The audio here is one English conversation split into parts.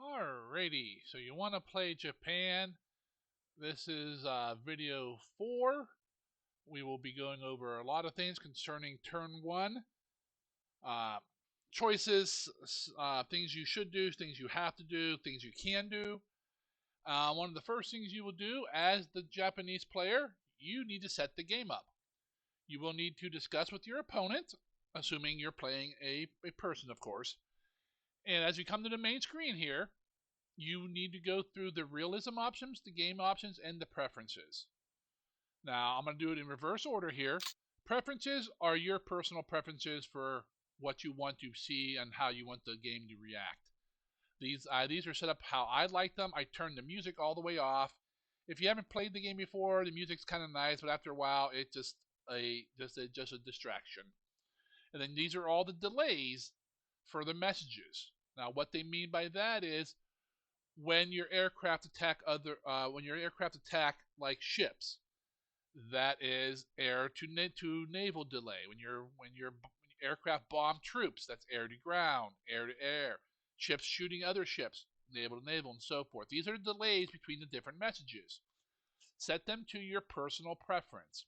Alrighty, so you want to play Japan. This is video 4. We will be going over a lot of things concerning turn 1. Uh, Choices, things you should do, things you have to do, things you can do. One of the first things you will do as the Japanese player, you need to set the game up. You will need to discuss with your opponent, assuming you're playing a person, of course. And as you come to the main screen here, you need to go through the realism options, the game options, and the preferences. Now, I'm going to do it in reverse order here. Preferences are your personal preferences for what you want to see and how you want the game to react. These are set up how I like them. I turn the music all the way off. If you haven't played the game before, the music's kind of nice, but after a while, it's just a distraction. And then these are all the delays for the messages. Now, what they mean by that is when your aircraft attack like ships, that is air to naval delay. When your aircraft bomb troops, that's air to ground, air to air. Ships shooting other ships, naval to naval, and so forth. These are delays between the different messages. Set them to your personal preference.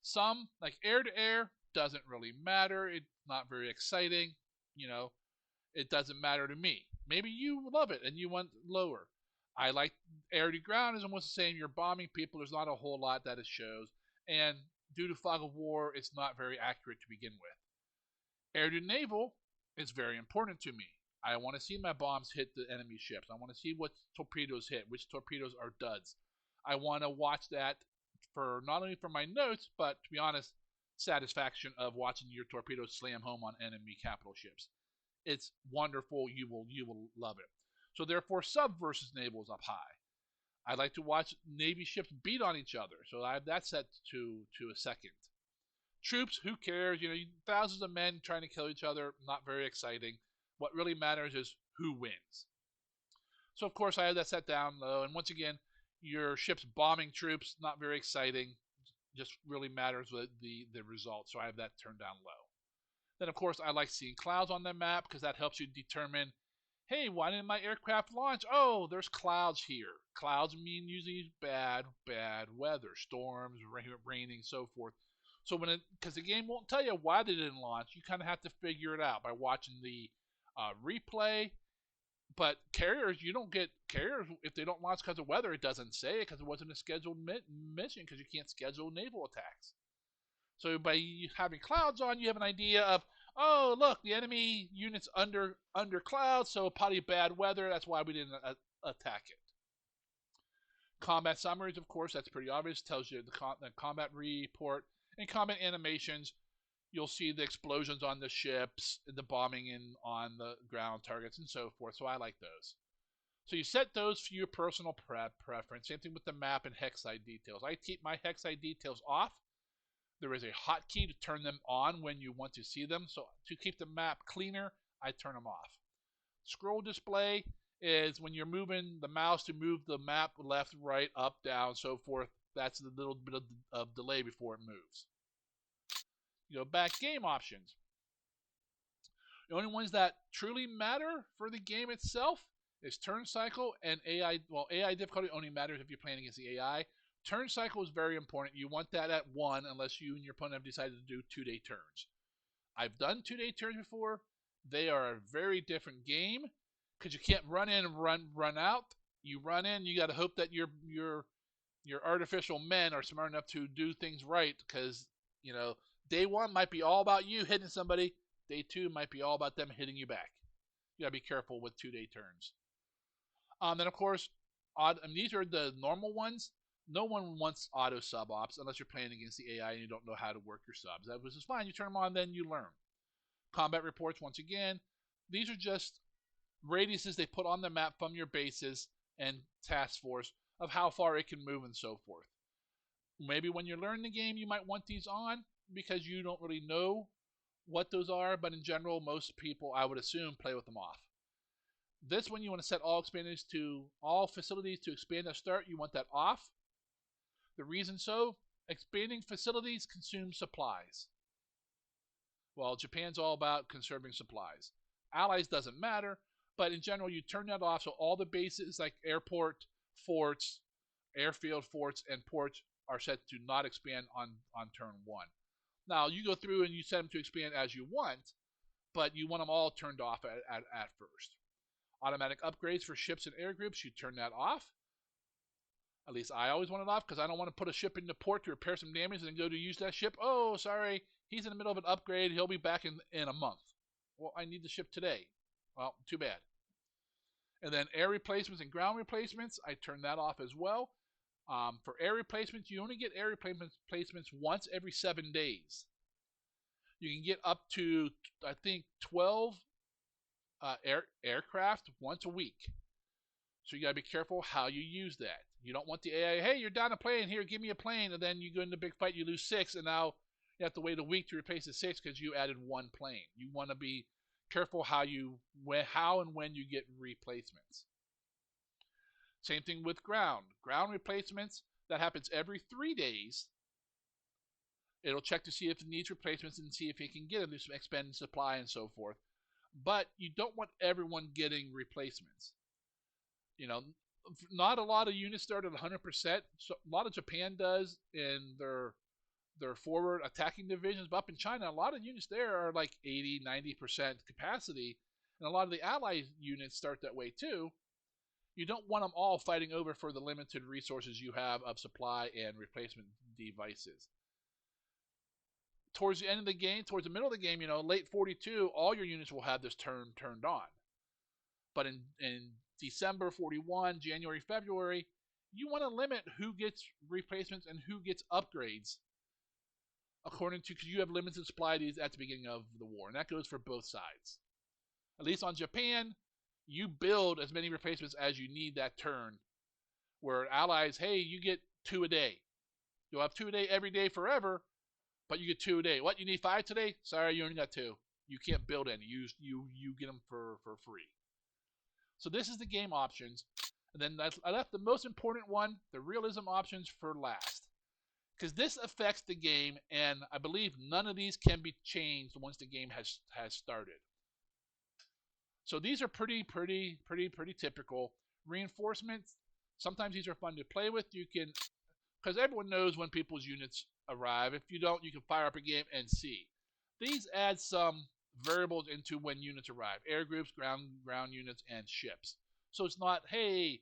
Some, like air to air, doesn't really matter. It's not very exciting. It doesn't matter to me. Maybe you love it and you want lower. I like air to ground is almost the same. You're bombing people. There's not a whole lot that it shows. And due to fog of war, it's not very accurate to begin with. Air to naval is very important to me. I want to see my bombs hit the enemy ships. I want to see what torpedoes hit, which torpedoes are duds. I want to watch that for not only for my notes, but to be honest, satisfaction of watching your torpedoes slam home on enemy capital ships. It's wonderful. You will love it. So therefore, sub versus naval is up high. I like to watch Navy ships beat on each other, so I have that set to a second. Troops, who cares? Thousands of men trying to kill each other, not very exciting. What really matters is who wins. So of course I have that set down low, and once again, your ship's bombing troops, not very exciting. Just really matters with the result, so I have that turned down low. Then, of course, I like seeing clouds on the map because that helps you determine, hey, why didn't my aircraft launch? Oh, there's clouds here. Clouds mean usually bad weather, storms, raining, so forth. So because the game won't tell you why they didn't launch, you kind of have to figure it out by watching the replay. But carriers, you don't get carriers if they don't launch because of weather. It doesn't say it because it wasn't a scheduled mission because you can't schedule naval attacks. So by having clouds on, you have an idea of, oh, look, the enemy unit's under clouds, so probably bad weather. That's why we didn't attack it. Combat summaries, of course, that's pretty obvious. Tells you the combat report. And combat animations, you'll see the explosions on the ships, the bombing on the ground targets, and so forth. So I like those. So you set those for your personal preference. Same thing with the map and hex site details. I keep my hex site details off. There is a hotkey to turn them on when you want to see them. So to keep the map cleaner, I turn them off. Scroll display is when you're moving the mouse to move the map left, right, up, down, so forth. That's a little bit of delay before it moves. You go back, game options. The only ones that truly matter for the game itself is turn cycle and AI. Well, AI difficulty only matters if you're playing against the AI. Turn cycle is very important. You want that at 1 unless you and your opponent have decided to do 2-day turns. I've done 2-day turns before. They are a very different game because you can't run in and run out. You run in, you got to hope that your artificial men are smart enough to do things right because, day 1 might be all about you hitting somebody. Day 2 might be all about them hitting you back. You got to be careful with 2-day turns. Then, of course, these are the normal ones. No one wants auto sub ops unless you're playing against the AI and you don't know how to work your subs. That was just fine. You turn them on, then you learn. Combat reports, once again, these are just radiuses they put on the map from your bases and task force of how far it can move and so forth. Maybe when you're learning the game, you might want these on because you don't really know what those are, but in general, most people, I would assume, play with them off. This one, you want to set all facilities to expand at start. You want that off. The reason so, expanding facilities consume supplies. Well, Japan's all about conserving supplies. Allies doesn't matter, But in general, you turn that off so all the bases like airport, forts, airfield, forts, and ports are set to not expand on turn 1. Now, you go through and you set them to expand as you want, but you want them all turned off at first. Automatic upgrades for ships and air groups, you turn that off. At least I always want it off because I don't want to put a ship into port to repair some damage and then go to use that ship. Oh, sorry, he's in the middle of an upgrade. He'll be back in a month. Well, I need the ship today. Well, too bad. And then air replacements and ground replacements, I turn that off as well. For air replacements, you only get air replacements once every 7 days. You can get up to, I think, 12 aircraft once a week. So you got to be careful how you use that. You don't want the AI, hey, you're down a plane, here, give me a plane, and then you go into a big fight, you lose 6, and now you have to wait a week to replace the 6 because you added 1 plane. You want to be careful how and when you get replacements. Same thing with ground. Ground replacements, that happens every 3 days. It'll check to see if it needs replacements and see if it can get it, expend supply and so forth. But you don't want everyone getting replacements. Not a lot of units start at 100%. So a lot of Japan does in their forward attacking divisions, but up in China, a lot of units there are like 80, 90% capacity, and a lot of the allied units start that way too. You don't want them all fighting over for the limited resources you have of supply and replacement devices. Towards the end of the game, towards the middle of the game, late 42, all your units will have this turned on. But in December 41, January, February, you want to limit who gets replacements and who gets upgrades according to, because you have limited supply of these at the beginning of the war, and that goes for both sides. At least on Japan, you build as many replacements as you need that turn, where allies, hey, you get 2 a day. You'll have 2 a day every day forever, but you get 2 a day. What, you need 5 today? Sorry, you only got 2. You can't build any. You get them for free. So this is the game options. And then I left the most important one, the realism options, for last. Because this affects the game, and I believe none of these can be changed once the game has started. So these are pretty typical. Reinforcements, sometimes these are fun to play with. You can, because everyone knows when people's units arrive. If you don't, you can fire up a game and see. These add some variables into when units arrive: air groups, ground units, and ships. So it's not, hey,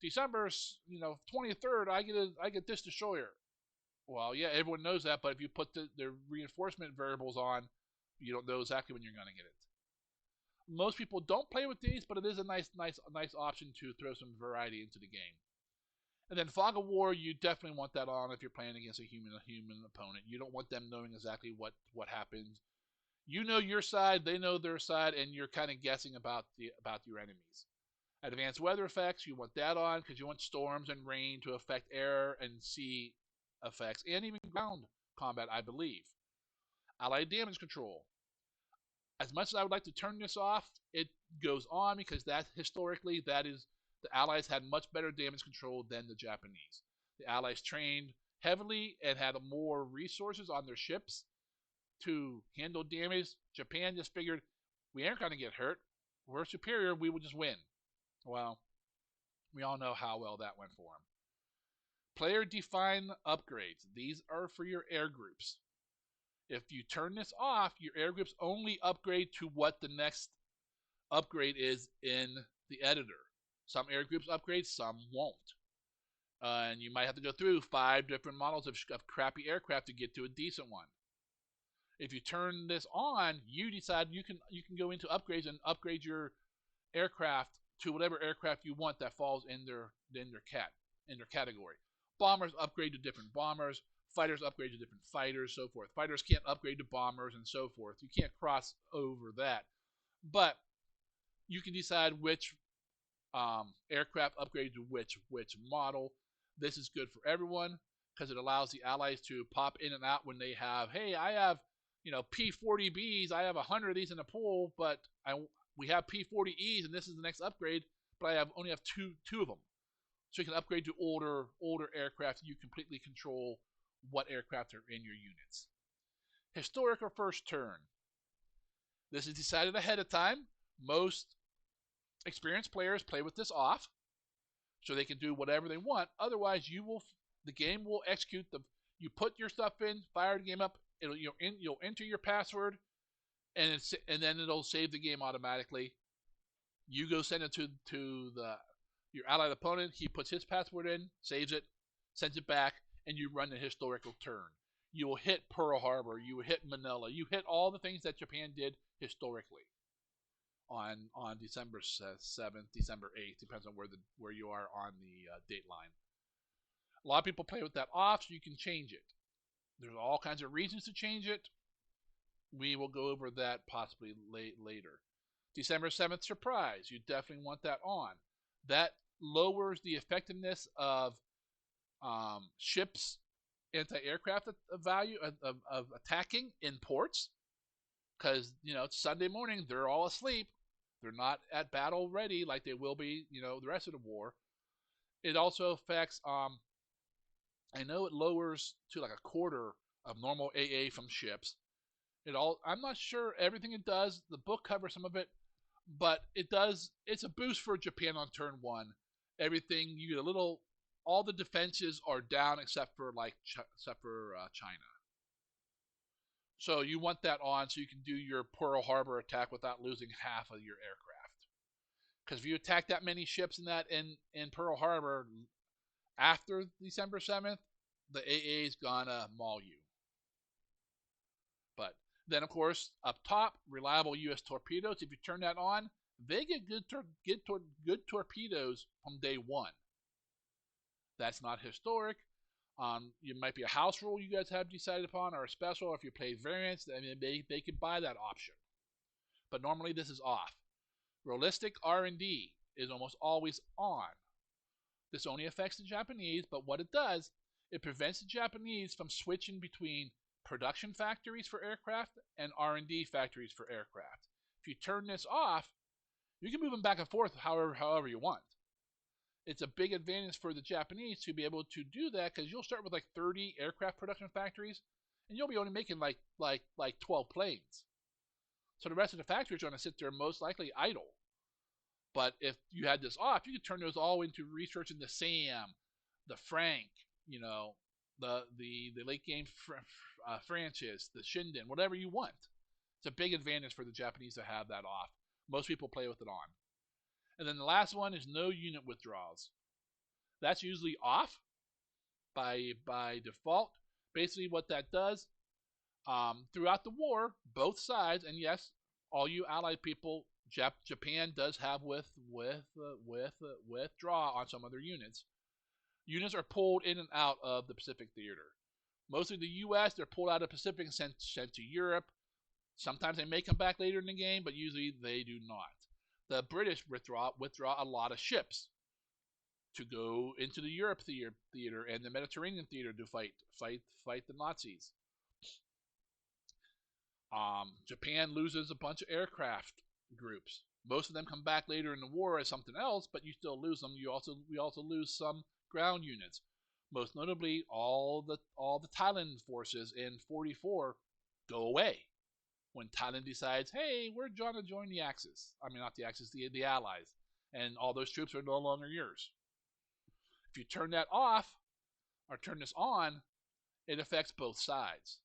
December 23rd, I get this destroyer. Well, yeah, everyone knows that, but if you put the reinforcement variables on, you don't know exactly when you're going to get it. Most people don't play with these, but it is a nice option to throw some variety into the game. And then Fog of War, you definitely want that on if you're playing against a human opponent. You don't want them knowing exactly what happens. You know your side, they know their side, and you're kind of guessing about your enemies. Advanced weather effects, you want that on because you want storms and rain to affect air and sea effects, and even ground combat, I believe. Allied damage control. As much as I would like to turn this off, it goes on because historically that is, the Allies had much better damage control than the Japanese. The Allies trained heavily and had more resources on their ships to handle damage. Japan just figured, we aren't going to get hurt. We're superior. We will just win. Well, we all know how well that went for them. Player-defined upgrades. These are for your air groups. If you turn this off, your air groups only upgrade to what the next upgrade is in the editor. Some air groups upgrade, some won't. And you might have to go through 5 different models of crappy aircraft to get to a decent one. If you turn this on, you decide you can go into upgrades and upgrade your aircraft to whatever aircraft you want that falls in their category. Bombers upgrade to different bombers. Fighters upgrade to different fighters, so forth. Fighters can't upgrade to bombers and so forth. You can't cross over that. But you can decide which aircraft upgrade to which model. This is good for everyone because it allows the allies to pop in and out when they have, hey, I have P-40Bs. I have 100 of these in the pool, but we have P-40Es, and this is the next upgrade, but I only have two of them. So you can upgrade to older aircraft. You completely control what aircraft are in your units. Historic or first turn. This is decided ahead of time. Most Experienced players play with this off, so they can do whatever they want. Otherwise, the game will execute the. You put your stuff in, fire the game up. You'll enter your password, and then it'll save the game automatically. You go send it to the your allied opponent. He puts his password in, saves it, sends it back, and you run a historical turn. You will hit Pearl Harbor. You will hit Manila. You hit all the things that Japan did historically on December 7th, December 8th, depends on where you are on the date line. A lot of people play with that off, so you can change it. There's all kinds of reasons to change it. We will go over that possibly later. December 7th surprise, you definitely want that on. That lowers the effectiveness of ships anti-aircraft value of attacking in ports, because it's Sunday morning, they're all asleep, they're not at battle ready like they will be the rest of the war. It also affects I know it lowers to like a quarter of normal AA from ships. I'm not sure everything it does. The book covers some of it, but it's a boost for Japan on turn one. Everything you get a little. All the defenses are down except for China. So you want that on so you can do your Pearl Harbor attack without losing half of your aircraft. Because if you attack that many ships in Pearl Harbor after December 7th, the AA is gonna maul you. But then, of course, up top, reliable U.S. torpedoes. If you turn that on, they get good torpedoes from day one. That's not historic. It might be a house rule you guys have decided upon, or a special. If you play variants, I mean, they can buy that option. But normally this is off. Realistic R&D is almost always on. This only affects the Japanese, but what it does, it prevents the Japanese from switching between production factories for aircraft and R&D factories for aircraft. If you turn this off, you can move them back and forth however you want. It's a big advantage for the Japanese to be able to do that, because you'll start with like 30 aircraft production factories, and you'll be only making like 12 planes. So the rest of the factories are going to sit there most likely idle. But if you had this off, you could turn those all into research in the SAM, the Frank, the late game Francis, the Shinden, whatever you want. It's a big advantage for the Japanese to have that off. Most people play with it on. And then the last one is no unit withdrawals. That's usually off by default. Basically what that does, throughout the war, both sides, and yes, all you allied people, Japan does have withdraw on some of their units. Units are pulled in and out of the Pacific theater. Mostly the U.S., they're pulled out of the Pacific and sent to Europe. Sometimes they may come back later in the game, but usually they do not. The British withdraw a lot of ships to go into the Europe theater and the Mediterranean theater to fight the Nazis. Japan loses a bunch of aircraft groups. Most of them come back later in the war as something else, but you still lose them. We also lose some ground units. Most notably, all the Thailand forces in 44 go away when Thailand decides, hey, we're going to join the Axis. I mean, not the Axis, the Allies. And all those troops are no longer yours. If you turn that off or turn this on, it affects both sides.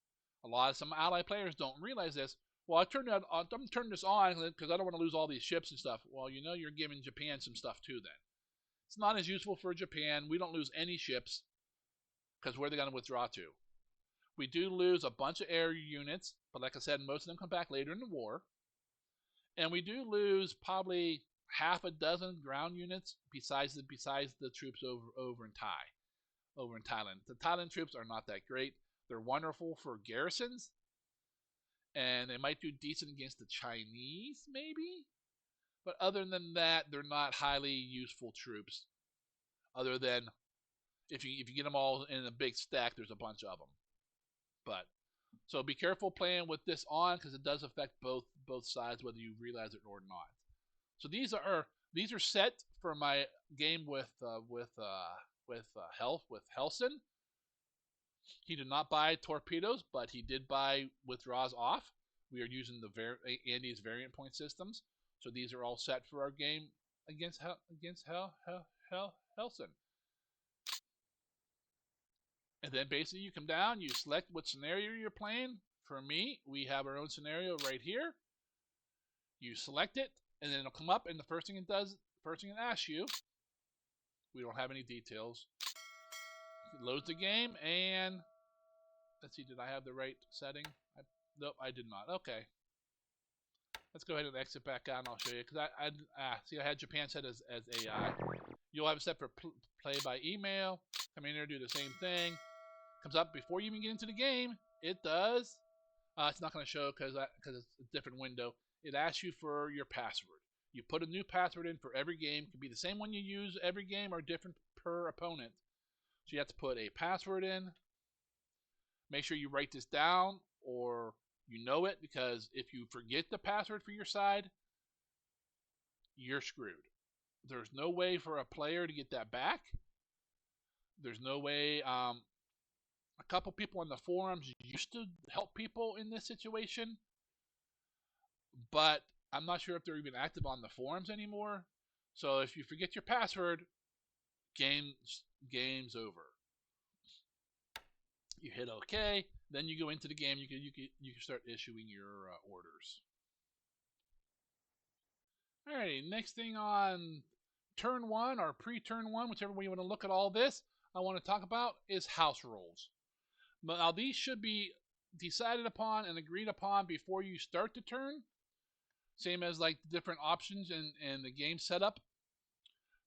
Some Allied players don't realize this. Well, I'm turning this on because I don't want to lose all these ships and stuff. Well, you're giving Japan some stuff too then. It's not as useful for Japan. We don't lose any ships because where are they going to withdraw to? We do lose a bunch of air units, but like I said, most of them come back later in the war. And we do lose probably half a dozen ground units besides the troops over in Thailand. The Thailand troops are not that great. They're wonderful for garrisons, and they might do decent against the Chinese, maybe. But other than that, they're not highly useful troops. Other than if you get them all in a big stack, there's a bunch of them. But so be careful playing with this on, because it does affect both sides, whether you realize it or not. So these are set for my game with Helson. He did not buy torpedoes, but he did buy withdraws off. We are using the Andy's variant point systems, so these are all set for our game Helson. And then basically you come down, you select what scenario you're playing. For me, we have our own scenario right here. You select it, and then it'll come up, and the first thing it asks you, we don't have any details. It loads the game, and let's see, did I have the right setting? Nope, I did not. Okay. Let's go ahead and exit back out, and I'll show you. Because see, I had Japan set as AI. You'll have it set for play by email. Come in there, do the same thing. Comes up before you even get into the game. It does. It's not going to show because it's a different window. It asks you for your password. You put a new password in for every game. It could be the same one you use every game or different per opponent. So you have to put a password in. Make sure you write this down or you know it, because if you forget the password for your side, you're screwed. There's no way for a player to get that back. There's no way. A couple people on the forums used to help people in this situation, but I'm not sure if they're even active on the forums anymore. So if you forget your password, game's over. You hit OK, then you go into the game. You can start issuing your orders. Alrighty, next thing on turn one or pre-turn one, whichever way you want to look at all this, I want to talk about is house rules. Now these should be decided upon and agreed upon before you start the turn, same as like the different options and the game setup.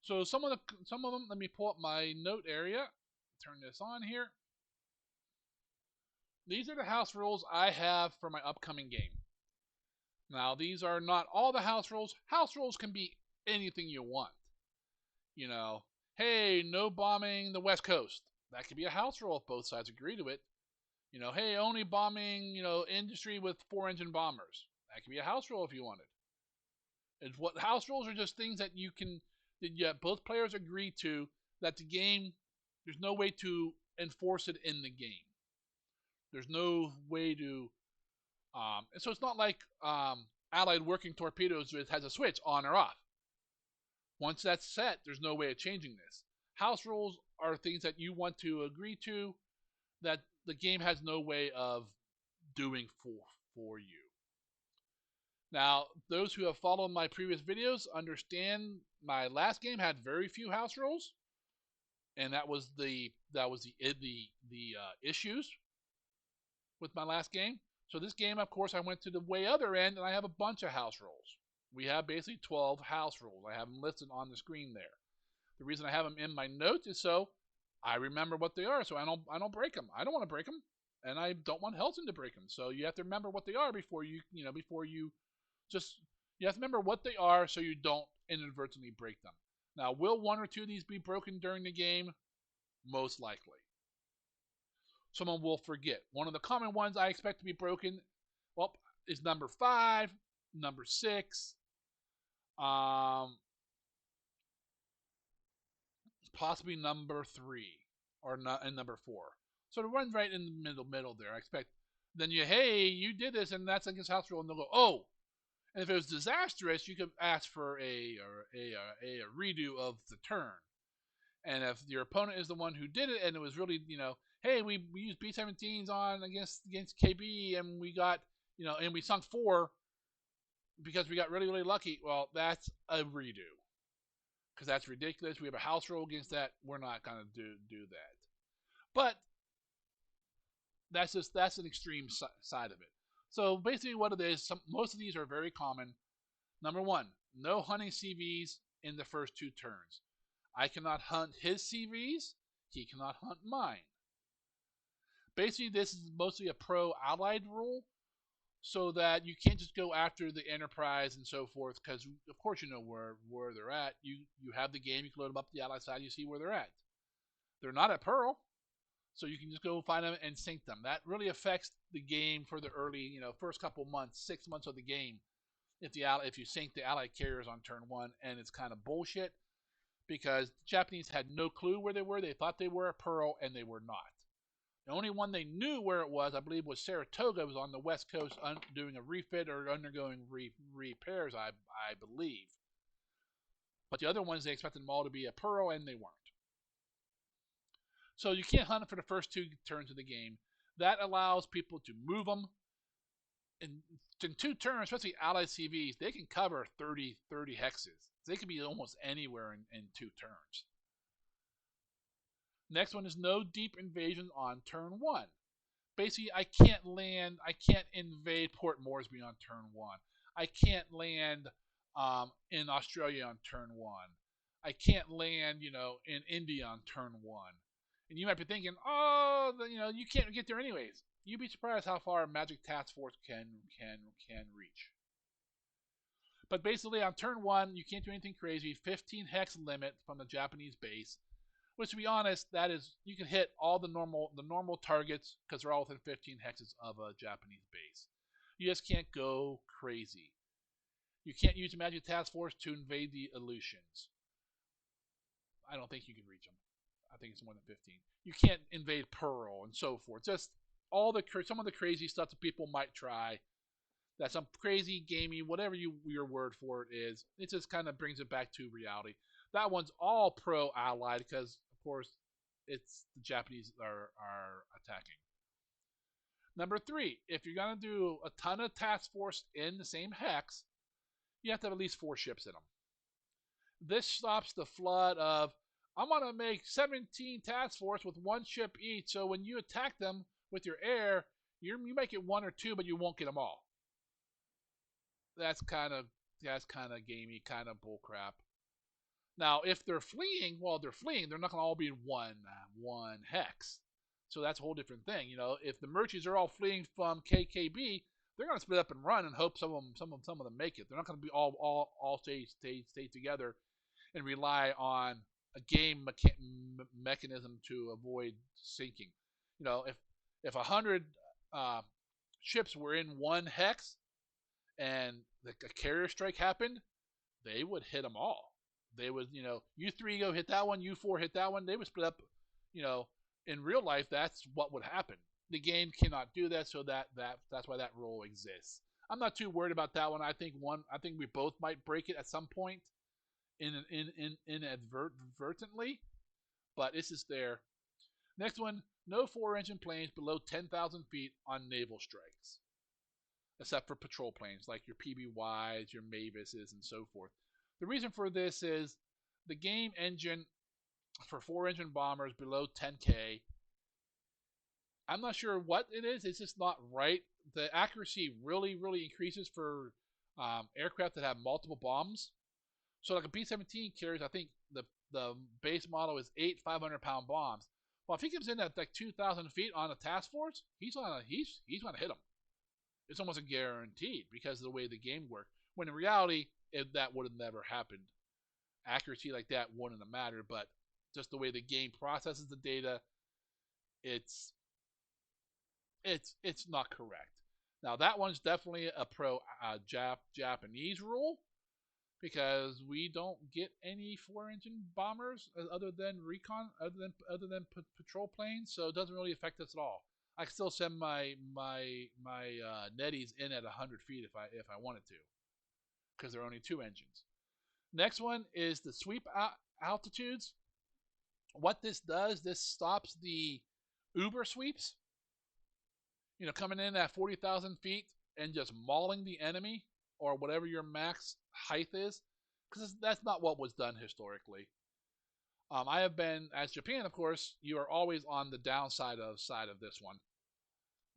So some of them, let me pull up my note area, turn this on here. These are the house rules I have for my upcoming game. Now, these are not all the house rules. House rules can be anything you want. You know, hey, no bombing the West Coast. That could be a house rule if both sides agree to it. You know, hey, only bombing, industry with 4-engine bombers. That could be a house rule if you wanted. And what house rules are just things that both players agree to, that the game, there's no way to enforce it in the game. There's no way to, and so it's not like Allied working torpedoes has a switch on or off. Once that's set, there's no way of changing this. House rules are things that you want to agree to that the game has no way of doing for you. Now, those who have followed my previous videos understand my last game had very few house rules, and that was the issues with my last game. So this game, of course, I went to the way other end, and I have a bunch of house rules. We have basically 12 house rules. I have them listed on the screen there. The reason I have them in my notes is so I remember what they are, so I don't break them. I don't want to break them, and I don't want Helton to break them. So you have to remember what they are before you have to remember what they are so you don't inadvertently break them. Now, will one or two of these be broken during the game? Most likely. Someone will forget. One of the common ones I expect to be broken, is number 5, number 6, possibly number 3, and number 4. So the one's right in the middle there. I expect. Then you did this, and that's against house rule, and they'll go, oh. And if it was disastrous, you could ask for a redo of the turn. And if your opponent is the one who did it, and it was really, hey, we used B-17s on against KB, and we got, and we sunk 4 because we got really, really lucky. Well, that's a redo, because that's ridiculous. We have a house rule against that. We're not going to do that. But that's an extreme side of it. So basically, what it is, most of these are very common. Number 1, no hunting CVs in the first 2 turns. I cannot hunt his CVs. He cannot hunt mine. Basically, this is mostly a pro-allied rule, so that you can't just go after the Enterprise and so forth, because of course you know where they're at. You have the game, you can load them up to the Allied side, you see where they're at. They're not at Pearl, so you can just go find them and sink them. That really affects the game for the early, first couple months, 6 months of the game. If you sink the Allied carriers on turn 1, and it's kind of bullshit, because the Japanese had no clue where they were. They thought they were at Pearl, and they were not. The only one they knew where it was, I believe, was Saratoga. It was on the West Coast doing a refit or undergoing repairs, I believe. But the other ones, they expected them all to be a pearl, and they weren't. So you can't hunt for the first 2 turns of the game. That allows people to move them. In 2 turns, especially allied CVs, they can cover 30 hexes. They can be almost anywhere in 2 turns. Next one is no deep invasion on turn 1. Basically, I can't invade Port Moresby on turn 1. I can't land in Australia on turn 1. I can't land, in India on turn 1. And you might be thinking, oh, you can't get there anyways. You'd be surprised how far a Magic Task Force can reach. But basically, on turn 1, you can't do anything crazy. 15 hex limit from the Japanese base. Which, to be honest, that is, you can hit all the normal targets because they're all within 15 hexes of a Japanese base. You just can't go crazy. You can't use a Magic Task Force to invade the Aleutians. I don't think you can reach them. I think it's more than 15. You can't invade Pearl and so forth. Just some of the crazy stuff that people might try. That's some crazy, gamey, whatever your word for it is. It just kind of brings it back to reality. That one's all pro-allied because, of course, it's the Japanese are attacking. Number 3, if you're going to do a ton of task force in the same hex, you have to have at least 4 ships in them. This stops the flood of, I'm going to make 17 task force with 1 ship each, so when you attack them with your air, you might get 1 or 2, but you won't get them all. That's kind of gamey, kind of bullcrap. Now, if they're fleeing, they're not going to all be in one hex. So that's a whole different thing. If the merchants are all fleeing from KKB, they're going to split up and run and hope some of them make it. They're not going to be all stay together and rely on a game mechanism to avoid sinking. If 100 ships were in 1 hex and the carrier strike happened, they would hit them all. They would, you 3 go hit that one, you 4 hit that one. They would split up. In real life, that's what would happen. The game cannot do that, so that's why that rule exists. I'm not too worried about that one. I think we both might break it at some point, inadvertently, but it's just there. Next one, no 4-engine planes below 10,000 feet on naval strikes, except for patrol planes like your PBYs, your Mavises, and so forth. The reason for this is the game engine for 4-engine bombers below 10K. I'm not sure what it is. It's just not right. The accuracy really increases for aircraft that have multiple bombs. So like a B-17 carries, I think the base model is 8 500-pound bombs. Well, if he comes in at like 2,000 feet on a task force, he's gonna hit them. It's almost a guaranteed because of the way the game works. When in reality, that would have never happened. Accuracy like that wouldn't have mattered, but just the way the game processes the data, it's not correct. Now that one's definitely a Japanese rule because we don't get any 4-engine bombers other than recon, other than patrol planes, so it doesn't really affect us at all. I can still send my netties in at 100 feet if I wanted to, because there are only 2 engines. Next one is the sweep altitudes. What this does, this stops the uber sweeps. Coming in at 40,000 feet and just mauling the enemy or whatever your max height is, because that's not what was done historically. I have been, as Japan, of course, you are always on the downside of this one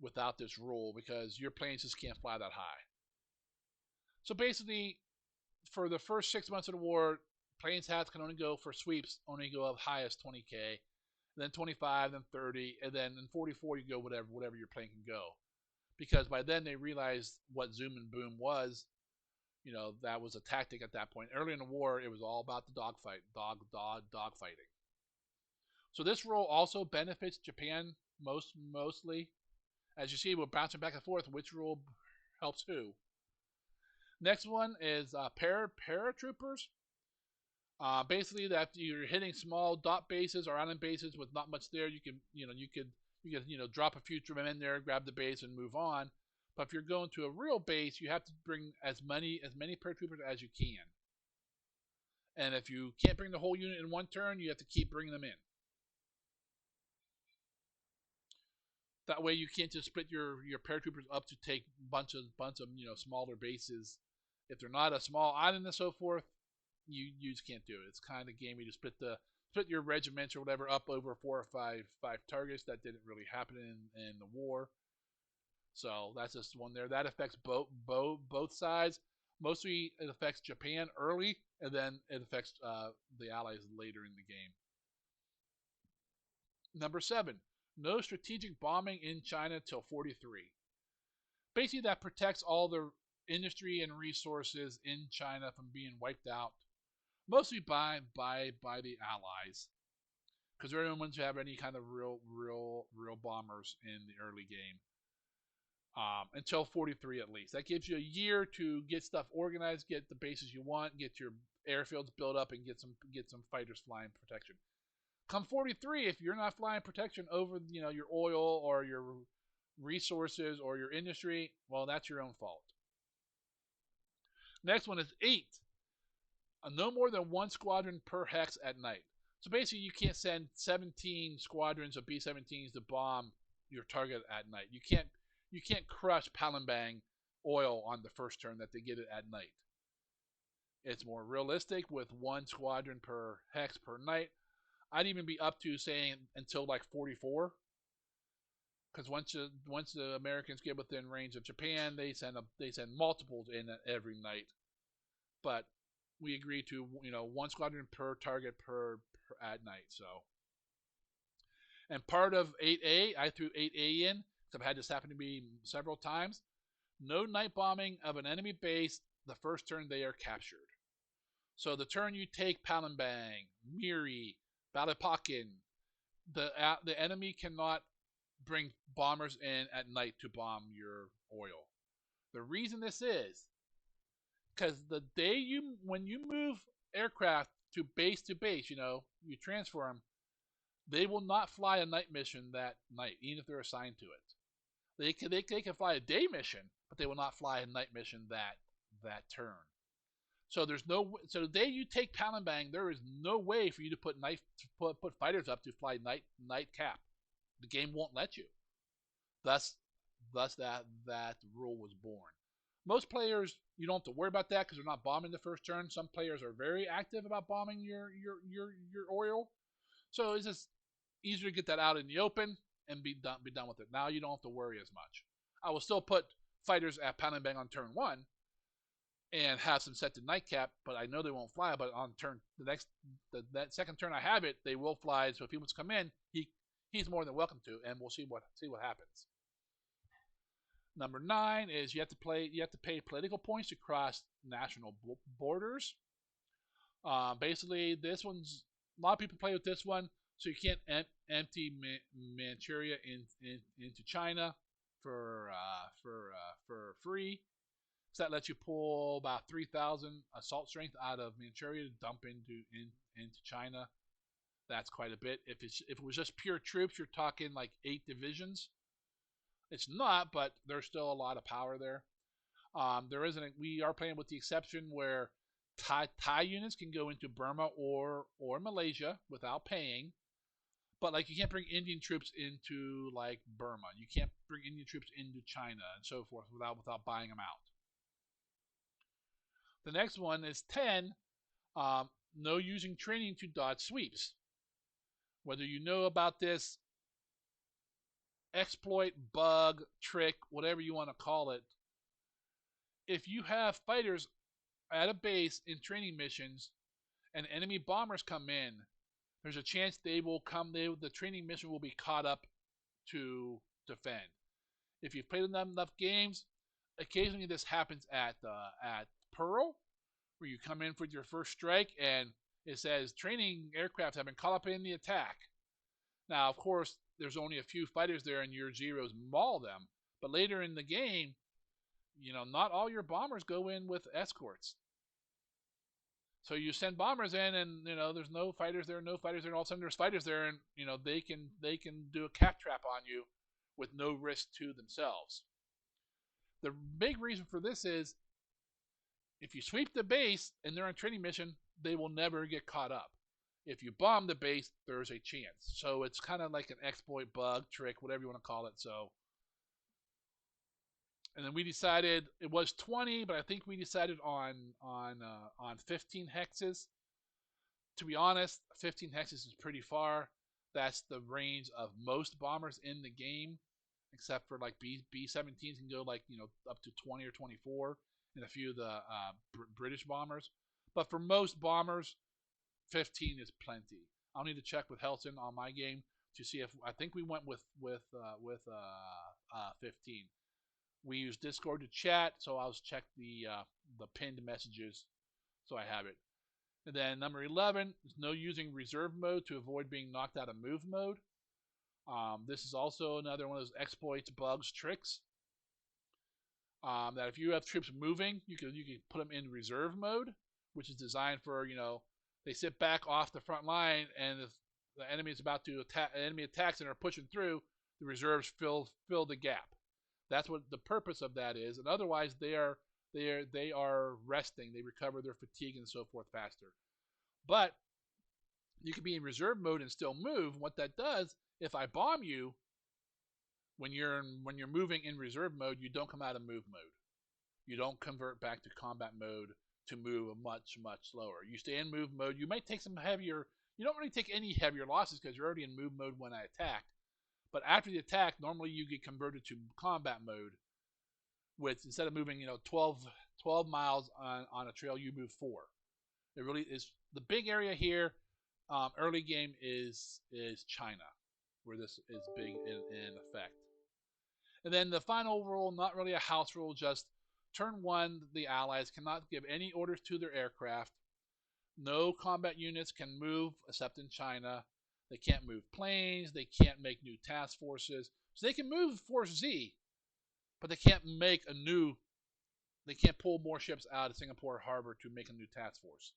without this rule because your planes just can't fly that high. So basically, for the first 6 months of the war, planes hats can only go for sweeps, only go up high as 20K, then 25, then 30, and then in 44 you go whatever your plane can go. Because by then they realized what zoom and boom was. That was a tactic at that point. Early in the war, it was all about the dogfighting. So this rule also benefits Japan mostly. As you see, we're bouncing back and forth. Which rule helps who? Next one is paratroopers. Basically, that you're hitting small dot bases or island bases with not much there, you could drop a few men in there, grab the base, and move on. But if you're going to a real base, you have to bring as many paratroopers as you can. And if you can't bring the whole unit in one turn, you have to keep bringing them in. That way, you can't just split your paratroopers up to take bunch of smaller bases. If they're not a small island and so forth, you just can't do it. It's kind of gamey to split your regiments or whatever up over 4 or 5 targets. That didn't really happen in the war. So that's just one there. That affects both sides. Mostly it affects Japan early, and then it affects the Allies later in the game. Number 7, no strategic bombing in China till 43. Basically, that protects all the industry and resources in China from being wiped out, mostly by the Allies, because they're the only ones who have any kind of real bombers in the early game. Until 43 at least. That gives you a year to get stuff organized, get the bases you want, get your airfields built up, and get some fighters flying protection. Come 43, if you're not flying protection over your oil or your resources or your industry, well, that's your own fault. Next one is 8. No more than one squadron per hex at night. So basically, you can't send 17 squadrons of B-17s to bomb your target at night. You can't crush Palembang oil on the first turn that they get it at night. It's more realistic with one squadron per hex per night. I'd even be up to saying until like 44, because once the Americans get within range of Japan, they send multiples in every night. But we agreed to one squadron per target per at night. So, and part of 8A, I threw 8A in because I've had this happen to me several times. No night bombing of an enemy base the first turn they are captured. So the turn you take Palembang, Miri, Balipakin, the enemy cannot bring bombers in at night to bomb your oil. The reason this is because the day when you move aircraft to base, you transfer them, they will not fly a night mission that night, even if they're assigned to it. They can fly a day mission, but they will not fly a night mission that turn. So the day you take Palembang, there is no way for you to put fighters up to fly night cap. The game won't let you. Thus that rule was born. Most players, you don't have to worry about that because they're not bombing the first turn. Some players are very active about bombing your oil, so it's just easier to get that out in the open and be done with it. Now you don't have to worry as much. I will still put fighters at Palembang on turn 1 and have some set to nightcap, but I know they won't fly. But on that second turn I have it, they will fly. So if he wants to come in, he's more than welcome to, and we'll see what happens. Number 9 is you have to pay political points to cross national borders. Basically, this one's a lot of people play with this one, so you can't empty Manchuria into China for free. So that lets you pull about 3,000 assault strength out of Manchuria to dump into China. That's quite a bit. If it was just pure troops, you're talking like 8 divisions. It's not, but there's still a lot of power there. We are playing with the exception where Thai units can go into Burma or Malaysia without paying, but like you can't bring Indian troops into like Burma. You can't bring Indian troops into China and so forth without buying them out. The next one is 10. No using training to dodge sweeps. Whether you know about this exploit, bug, trick, whatever you want to call it, if you have fighters at a base in training missions and enemy bombers come in, there's a chance they will come. The training mission will be caught up to defend. If you've played enough games, occasionally this happens at Pearl, where you come in for your first strike and it says training aircraft have been caught up in the attack. Now, of course, there's only a few fighters there and your zeros maul them. But later in the game, not all your bombers go in with escorts. So you send bombers in and, there's no fighters there, and all of a sudden there's fighters there and, they can do a cap trap on you with no risk to themselves. The big reason for this is if you sweep the base and they're on a training mission, they will never get caught up. If you bomb the base, there's a chance. So it's kind of like an exploit, bug, trick, whatever you want to call it. So, and then we decided it was 20, but I think we decided on 15 hexes. To be honest, 15 hexes is pretty far. That's the range of most bombers in the game, except for like B-17s can go like up to 20 or 24, and a few of the British bombers. But for most bombers, 15 is plenty. I'll need to check with Helton on my game to see if I think we went with 15. We use Discord to chat, so I'll check the pinned messages so I have it. And then number 11 is no using reserve mode to avoid being knocked out of move mode. This is also another one of those exploits, bugs, tricks. That if you have troops moving, you can put them in reserve mode, which is designed for they sit back off the front line, and if the enemy is about to attack, enemy attacks and are pushing through, the reserves fill the gap. That's what the purpose of that is, and otherwise they are resting, they recover their fatigue and so forth faster. But you can be in reserve mode and still move. What that does, if I bomb you, when you're moving in reserve mode, you don't come out of move mode. You don't convert back to combat mode to move much slower. You stay in move mode. You might take some heavier. You don't really take any heavier losses because you're already in move mode when I attack. But after the attack, normally you get converted to combat mode, which instead of moving 12 miles on a trail, you move 4. It really is the big area here. Early game is China, where this is big in effect. And then the final rule, not really a house rule, just turn 1, the Allies cannot give any orders to their aircraft. No combat units can move except in China. They can't move planes. They can't make new task forces. So they can move Force Z, but they can't make they can't pull more ships out of Singapore Harbor to make a new task force.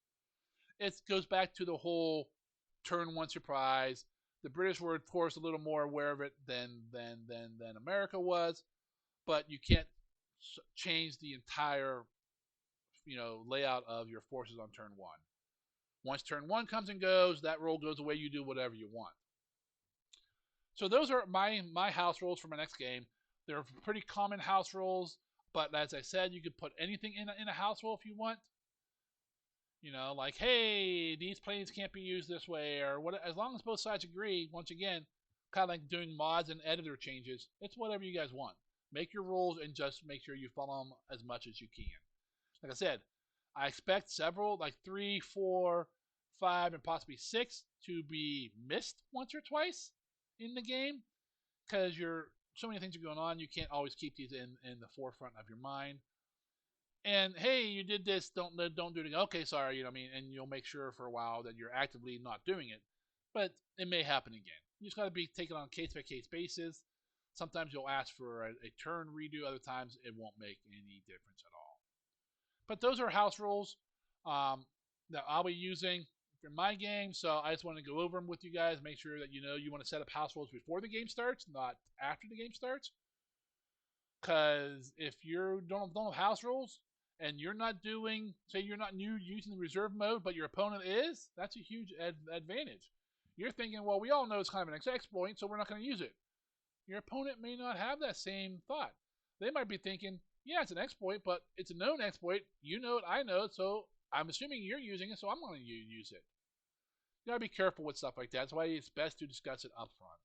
It goes back to the whole turn 1 surprise. The British were, of course, a little more aware of it than America was, but you can't change the entire layout of your forces on turn 1. Once turn 1 comes and goes, that roll goes away. You do whatever you want. So those are my house rules for my next game. They're pretty common house rules, but as I said, you could put anything in a house rule if you want. Like, hey, these planes can't be used this way, or what. As long as both sides agree, once again, kind of like doing mods and editor changes, it's whatever you guys want. Make your rules and just make sure you follow them as much as you can. Like I said, I expect several, like 3, 4, 5, and possibly 6 to be missed once or twice in the game, because so many things are going on. You can't always keep these in the forefront of your mind. And hey, you did this, don't do it again. Okay, sorry, and you'll make sure for a while that you're actively not doing it. But it may happen again. You just got to be taken on a case-by-case basis. Sometimes you'll ask for a turn redo. Other times it won't make any difference at all. But those are house rules that I'll be using for my game. So I just want to go over them with you guys. Make sure that you want to set up house rules before the game starts, not after the game starts. Because if you don't have house rules, and you're not using the reserve mode, but your opponent is, that's a huge advantage. You're thinking, well, we all know it's kind of an exploit, so we're not going to use it. Your opponent may not have that same thought. They might be thinking, yeah, it's an exploit, but it's a known exploit. You know it, I know it, so I'm assuming you're using it, so I'm going to use it. You got to be careful with stuff like that. That's why it's best to discuss it up front.